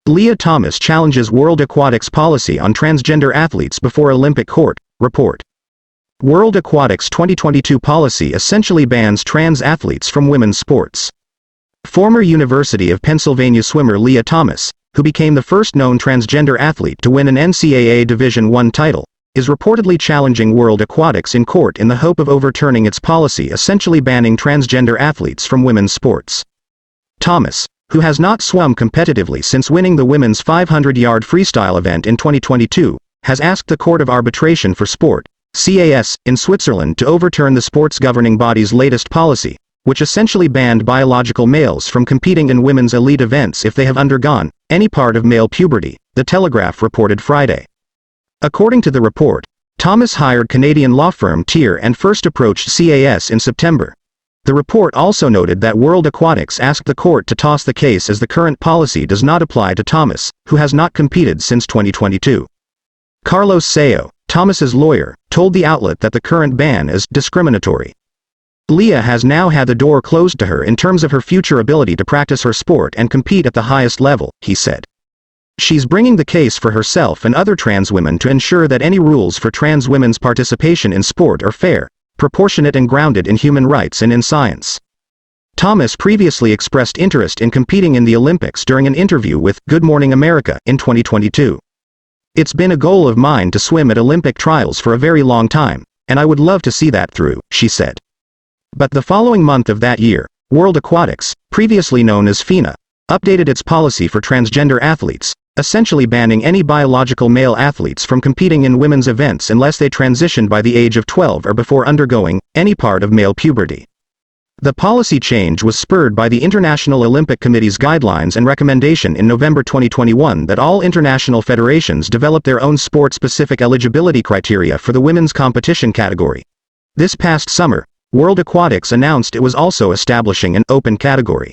Lia Thomas challenges World Aquatics policy on transgender athletes before Olympic court, report. World Aquatics 2022 policy essentially bans trans athletes from women's sports. Former University of Pennsylvania swimmer Lia Thomas, who became the first known transgender athlete to win an NCAA Division I title, is reportedly challenging World Aquatics in court in the hope of overturning its policy essentially banning transgender athletes from women's sports. Thomas, who has not swum competitively since winning the women's 500-yard freestyle event in 2022, has asked the Court of Arbitration for Sport, CAS, in Switzerland to overturn the sports governing body's latest policy, which essentially banned biological males from competing in women's elite events if they have undergone any part of male puberty, The Telegraph reported Friday. According to the report, Thomas hired Canadian law firm Tier and first approached CAS in September. The report also noted that World Aquatics asked the court to toss the case as the current policy does not apply to Thomas, who has not competed since 2022. Carlos Sayo, Thomas's lawyer, told the outlet that the current ban is discriminatory. Lia has now had the door closed to her in terms of her future ability to practice her sport and compete at the highest level, he said. She's bringing the case for herself and other trans women to ensure that any rules for trans women's participation in sport are fair, proportionate and grounded in human rights and in science. Thomas previously expressed interest in competing in the Olympics during an interview with Good Morning America in 2022. "It's been a goal of mine to swim at Olympic trials for a very long time, and I would love to see that through," she said. But the following month of that year, World Aquatics, previously known as FINA, updated its policy for transgender athletes, essentially banning any biological male athletes from competing in women's events unless they transitioned by the age of 12 or before undergoing any part of male puberty. The policy change was spurred by the International Olympic Committee's guidelines and recommendation in November 2021 that all international federations develop their own sport-specific eligibility criteria for the women's competition category. This past summer, World Aquatics announced it was also establishing an open category.